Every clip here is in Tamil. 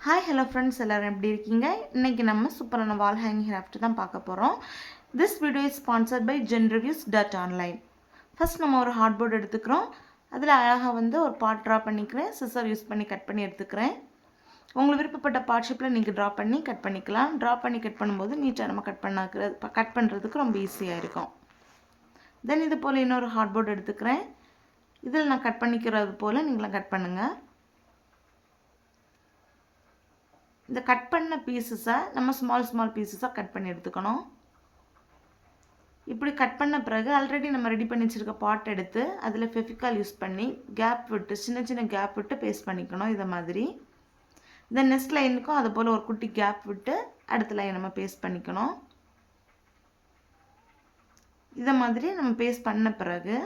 Hi, hello friends, எல்லாரும் எப்படி இருக்கீங்க? இன்னைக்கு நம்ம சூப்பரான வால் ஹேங்கிங் கிராஃப்ட் தான் பார்க்க போறோம். This video is sponsored by genreviews.online. First நம்ம ஒரு ஹார்ட் போர்ட் எடுத்துக்கிறோம். அதில் அழகாக ஒரு பார்ட் ட்ரா பண்ணிக்கிறேன். சிசர் யூஸ் பண்ணி கட் பண்ணி எடுத்துக்கிறேன். உங்களுக்கு விருப்பப்பட்ட பார்ட் ஷேப்பில் நீங்கள் ட்ரா பண்ணி கட் பண்ணிக்கலாம். ட்ரா பண்ணி கட் பண்ணும்போது நீட்டாக நம்ம கட் பண்ணுறதுக்கு ரொம்ப ஈஸியாக இருக்கும். தென் இது போல் இன்னொரு ஹார்ட் போர்ட் எடுத்துக்கிறேன். இதில் நான் கட் பண்ணிக்கிறது போல் நீங்களும் கட் பண்ணுங்கள். இந்த கட் பண்ண பீசஸை நம்ம ஸ்மால் பீசஸாக கட் பண்ணி எடுத்துக்கணும். இப்படி கட் பண்ண பிறகு ஆல்ரெடி நம்ம ரெடி பண்ணி வச்சுருக்க பாட் எடுத்து அதில் ஃபெவிகால் யூஸ் பண்ணி கேப் விட்டு சின்ன கேப் விட்டு பேஸ்ட் பண்ணிக்கணும். இதை மாதிரி இந்த நெக்ஸ்ட் லைனுக்கும் அது போல் ஒரு குட்டி கேப் விட்டு அடுத்த லைன் நம்ம பேஸ்ட் பண்ணிக்கணும். இதை மாதிரி நம்ம பேஸ்ட் பண்ண பிறகு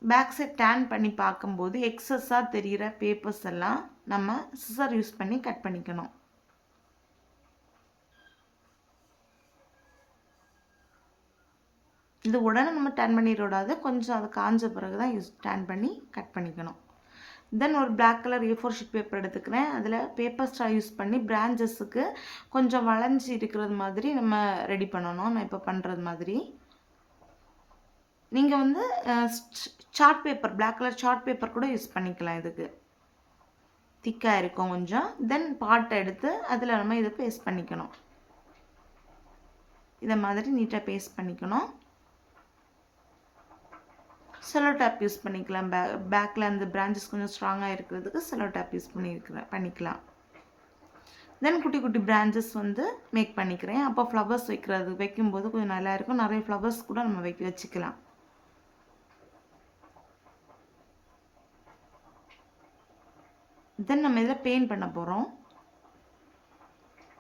பேக் சைட் டேன் பண்ணி பார்க்கும்போது எக்ஸஸாக தெரிகிற பேப்பர்ஸ் எல்லாம் நம்ம சிசர் யூஸ் பண்ணி கட் பண்ணிக்கணும். இது உடனே நம்ம டேன் பண்ணிடக்கூடாது, கொஞ்சம் அது காஞ்ச பிறகு தான் டேன் பண்ணி கட் பண்ணிக்கணும். தென் ஒரு black colour A4 sheet paper எடுத்துக்கிறேன். அதில் பேப்பர் ஸ்ட்ரா யூஸ் பண்ணி பிரான்ச்சஸுக்கு கொஞ்சம் வளைஞ்சி இருக்கிறது மாதிரி நம்ம ரெடி பண்ணணும். நான் இப்போ பண்ணுறது மாதிரி நீங்கள் chart paper black colour chart paper கூட யூஸ் பண்ணிக்கலாம். இதுக்கு திக்காக இருக்கும் கொஞ்சம். தென் பாட்டை எடுத்து அதில் நம்ம இதை பேஸ்ட் பண்ணிக்கணும். இதை மாதிரி நீட்டாக பேஸ்ட் பண்ணிக்கணும். செலோ டேப் யூஸ் பண்ணிக்கலாம். பேக்கில் அந்த பிரான்ச்சஸ் கொஞ்சம் ஸ்ட்ராங்காக இருக்கிறதுக்கு செலோ டேப் யூஸ் பண்ணிக்கலாம். தென் குட்டி பிரான்ச்சஸ் மேக் பண்ணிக்கிறேன். அப்போ ஃப்ளவர்ஸ் வைக்கும்போது கொஞ்சம் நல்லாயிருக்கும். நிறைய ஃப்ளவர்ஸ் கூட நம்ம வச்சுக்கலாம். தென் நம்ம இதில் பெயிண்ட் பண்ண போகிறோம்.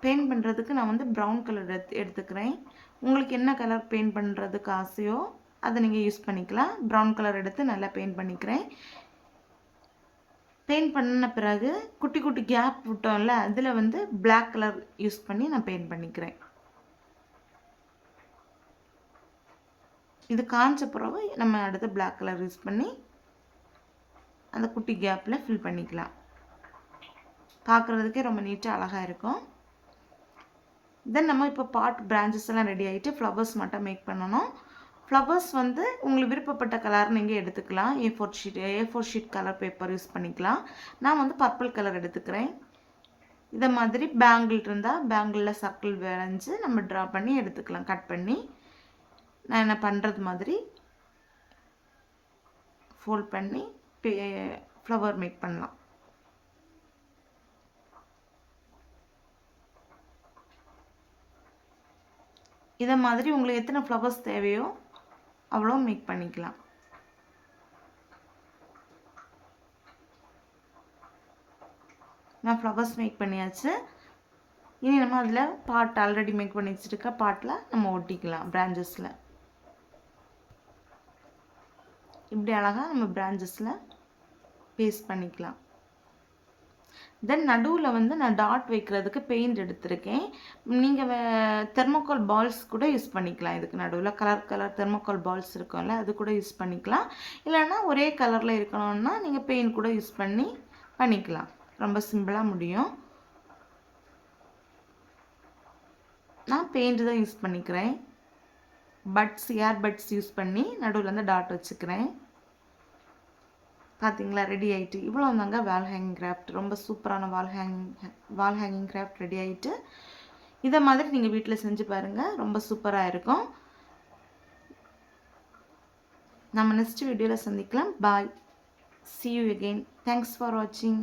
பெயிண்ட் பண்ணுறதுக்கு நான் ப்ரௌன் கலர் எடுத்துக்கிறேன். உங்களுக்கு என்ன கலர் பெயிண்ட் பண்ணுறதுக்கு ஆசையோ அதை நீங்கள் யூஸ் பண்ணிக்கலாம். ப்ரௌன் கலர் எடுத்து நல்லா பெயிண்ட் பண்ணிக்கிறேன். பெயிண்ட் பண்ண பிறகு குட்டி கேப் விட்டோம்ல, அதில் பிளாக் கலர் யூஸ் பண்ணி நான் பெயிண்ட் பண்ணிக்கிறேன். இது காஞ்ச பிறகு நம்ம அடுத்து பிளாக் கலர் யூஸ் பண்ணி அந்த குட்டி கேப்பில் ஃபில் பண்ணிக்கலாம். பார்க்குறதுக்கே ரொம்ப நீட்டாக அழகாக இருக்கும். தென் நம்ம இப்போ பாட் பிரான்ச்சஸ் எல்லாம் ரெடி ஆகிட்டு ஃப்ளவர்ஸ் மட்டும் மேக் பண்ணணும். ஃப்ளவர்ஸ் உங்களுக்கு விருப்பப்பட்ட கலர் நீங்கள் எடுத்துக்கலாம். A4 sheet colour paper use பண்ணிக்கலாம். நான் பர்பிள் கலர் எடுத்துக்கிறேன். இதை மாதிரி பேங்கிள் இருந்தால் பேங்கிளில் சர்க்கிள் வரைஞ்சி நம்ம ட்ரா பண்ணி எடுத்துக்கலாம். கட் பண்ணி நான் என்ன பண்ணுறது மாதிரி ஃபோல்ட் பண்ணி ஃப்ளவர் மேக் பண்ணலாம். இதை மாதிரி உங்களுக்கு எத்தனை ஃப்ளவர்ஸ் தேவையோ அவ்வளோ மேக் பண்ணிக்கலாம். நான் ஃப்ளவர்ஸ் மேக் பண்ணியாச்சு. இனி நம்ம அதில் பாட் ஆல்ரெடி மேக் பண்ணி வச்சுருக்க பாட்டில் நம்ம ஒட்டிக்கலாம். பிரான்ச்சஸில் இப்படி அழகாக நம்ம பிரான்ச்சஸில் பேஸ்ட் பண்ணிக்கலாம். தென் நடுவில் நான் டாட் வைக்கிறதுக்கு பெயிண்ட் எடுத்திருக்கேன். நீங்கள் தெர்மோகால் பால்ஸ் கூட யூஸ் பண்ணிக்கலாம். இதுக்கு நடுவில் கலர் தெர்மோகால் பால்ஸ் இருக்கும்ல, அது கூட யூஸ் பண்ணிக்கலாம். இல்லைன்னா ஒரே கலரில் இருக்கணும்னா நீங்கள் பெயிண்ட் கூட யூஸ் பண்ணிக்கலாம். ரொம்ப சிம்பிளாக முடியும். நான் பெயிண்ட் தான் யூஸ் பண்ணிக்கிறேன். ஏர் பட்ஸ் யூஸ் பண்ணி நடுவில் டாட் வச்சுக்கிறேன். பார்த்தீங்களா, ரெடி ஆகிட்டு. இவ்வளோ தாங்க வால் ஹேங்கிங் கிராஃப்ட். ரொம்ப சூப்பரான வால் ஹேங்கிங் கிராஃப்ட் ரெடி ஆகிட்டு. இதை மாதிரி நீங்கள் வீட்டில் செஞ்சு பாருங்கள், ரொம்ப சூப்பராக இருக்கும். நம்ம நெக்ஸ்ட் வீடியோவில் சந்திக்கலாம். பாய். See you again. Thanks for watching.